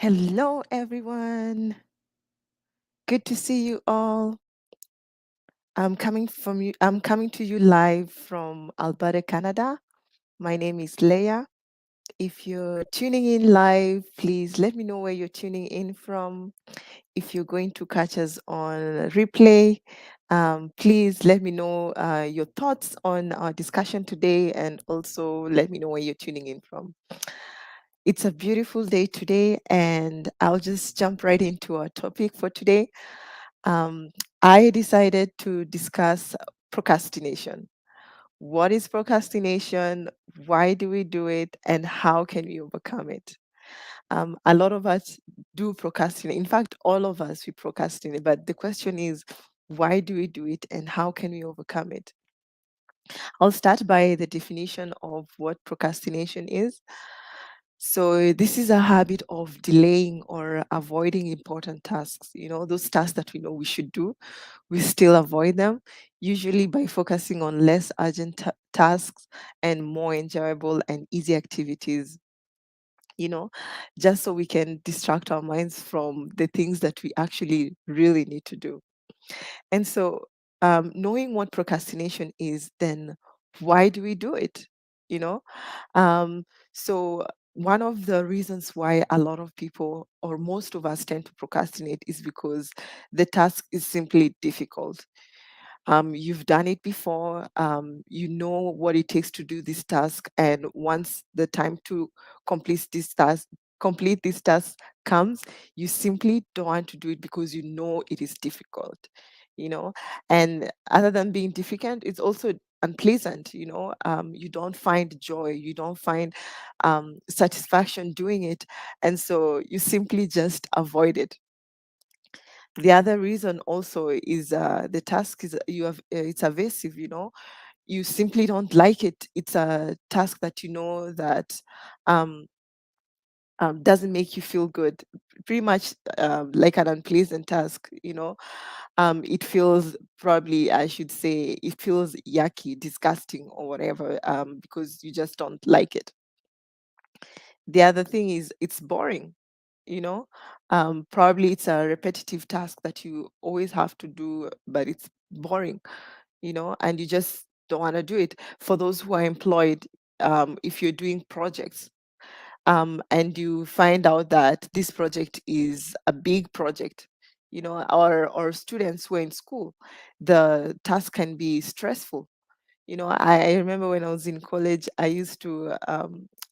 Hello, everyone. Good to see you all. I'm coming to you live from Alberta, Canada. My name is Leah. If you're tuning in live, please let me know where you're tuning in from. If you're going to catch us on replay, please let me know your thoughts on our discussion today, and also let me know where you're tuning in from. It's a beautiful day today, and I'll just jump right into our topic for today. um, I decided to discuss procrastination. What is procrastination? Why do we do it? And how can we overcome it? A lot of us do procrastinate. In fact, all of us, we procrastinate. But the question is, why do we do it and how can we overcome it? I'll start by the definition of what procrastination is. So, this is a habit of delaying or avoiding important tasks. Those tasks that we know we should do, we still avoid them, usually by focusing on less urgent tasks and more enjoyable and easy activities, you know, just so we can distract our minds from the things that we actually really need to do. And so, knowing what procrastination is, then why do we do it? You know, um, so one of the reasons why a lot of people or most of us tend to procrastinate is because the task is simply difficult. You've done it before, you know what it takes to do this task, and once the time to complete this task complete this task comes, you simply don't want to do it because you know it is difficult, you know and other than being difficult, it's also unpleasant. You don't find joy, you don't find satisfaction doing it, and so you simply just avoid it. The other reason also is the task is it's evasive. You simply don't like it. It's a task that you know that um, doesn't make you feel good. Pretty much like an unpleasant task. It feels, probably I should say, it feels yucky, disgusting, or whatever, because you just don't like it. The other thing is it's boring. you know Probably it's a repetitive task that you always have to do, but it's boring, and you just don't want to do it. For those who are employed, if you're doing projects, and you find out that this project is a big project, or students who are in school, the task can be stressful. I remember when I was in college, I used to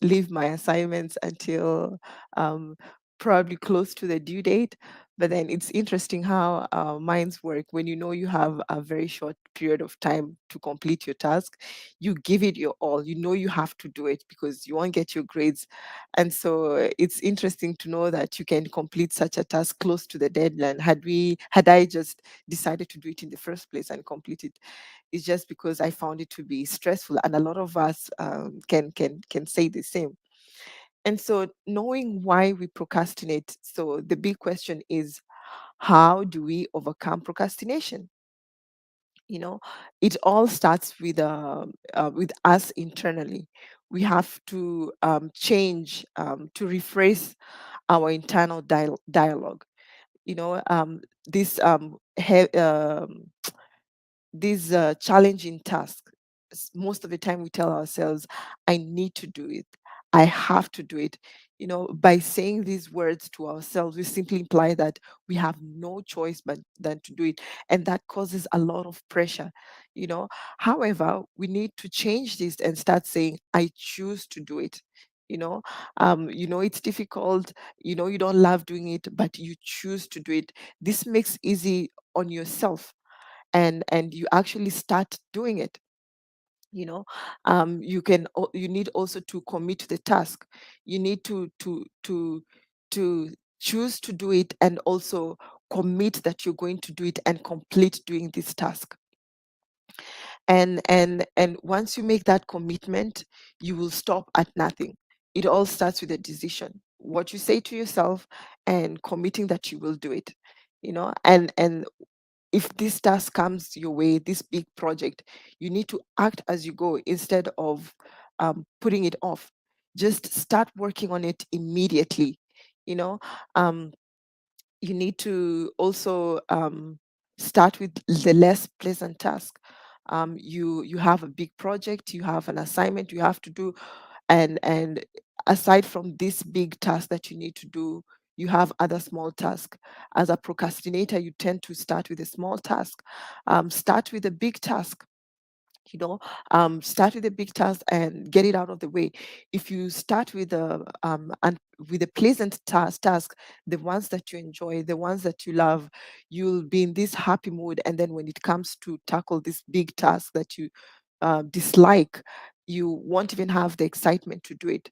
leave my assignments until um, probably close to the due date. But then it's interesting how minds work. When you know you have a very short period of time to complete your task, you give it your all. You know you have to do it because you won't get your grades. And so it's interesting to know that you can complete such a task close to the deadline. Had I just decided to do it in the first place and complete it, it's just because I found it to be stressful, and a lot of us can say the same. And so, knowing why we procrastinate, so the big question is, how do we overcome procrastination? You know, it all starts with us internally. We have to change, to rephrase our internal dialogue. You know, this these challenging tasks, most of the time we tell ourselves, I need to do it. I have to do it. By saying these words to ourselves, we simply imply that we have no choice but than to do it. And that causes a lot of pressure. You know, However, we need to change this and start saying, I choose to do it. It's difficult, you don't love doing it, but you choose to do it. This makes easy on yourself, and you actually start doing it. You need also to commit to the task. You need to choose to do it, and also commit that you're going to do it and complete doing this task. And once you make that commitment, you will stop at nothing. It all starts with a decision, what you say to yourself, and committing that you will do it. And if this task comes your way, this big project, you need to act as you go instead of putting it off. Just start working on it immediately. You know, um, you need to also start with the less pleasant task. You have a big project, you have an assignment you have to do, and aside from this big task that you need to do, you have other small tasks. As a procrastinator, you tend to start with a small task. Start with a big task, you know. Start with a big task and get it out of the way. If you start with a with a pleasant task, the ones that you enjoy, the ones that you love, you'll be in this happy mood. And then when it comes to tackle this big task that you dislike, you won't even have the excitement to do it.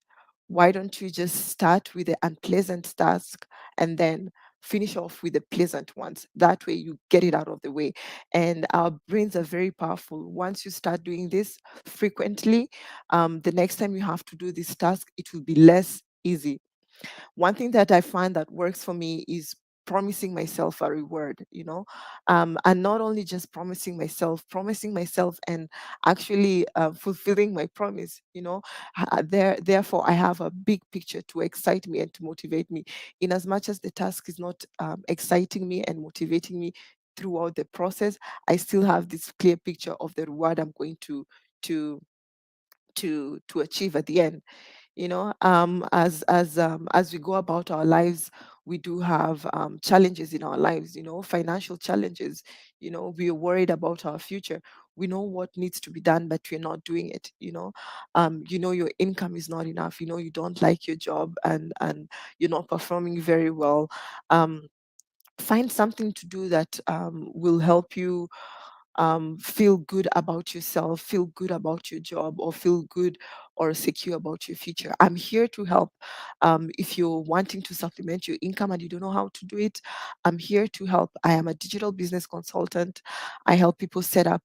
Why don't you just start with the unpleasant task and then finish off with the pleasant ones? That way you get it out of the way. And our brains are very powerful. Once you start doing this frequently, the next time you have to do this task, it will be less easy. One thing that I find that works for me is promising myself a reward, you know. And not only just promising myself and actually fulfilling my promise, you know. Therefore I have a big picture to excite me and to motivate me. In as much as the task is not exciting me and motivating me throughout the process, I still have this clear picture of the reward I'm going to to achieve at the end. You know, as we go about our lives, we do have challenges in our lives, you know, financial challenges. You know, we're worried about our future. We know what needs to be done, but we're not doing it, you know. You know, your income is not enough, you know, you don't like your job, and you're not performing very well. Find something to do that will help you feel good about yourself, feel good about your job, or feel good or secure about your future. I'm here to help. If you're wanting to supplement your income and you don't know how to do it, I'm here to help. I am a digital business consultant. I help people set up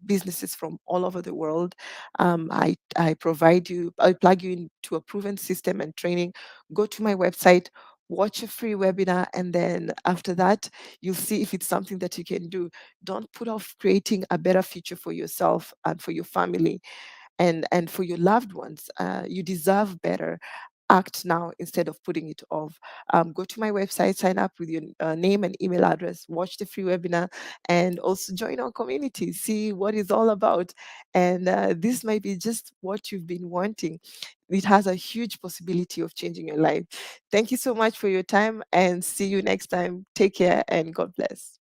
businesses from all over the world. I provide you, I plug you into a proven system and training. Go to my website, watch a free webinar, and then after that, you'll see if it's something that you can do. Don't put off creating a better future for yourself and for your family and for your loved ones. You deserve better. Act now instead of putting it off. Go to my website, sign up with your name and email address, watch the free webinar, and also join our community, see what it's all about. And this might be just what you've been wanting. It has a huge possibility of changing your life. Thank you so much for your time, and see you next time. Take care and God bless.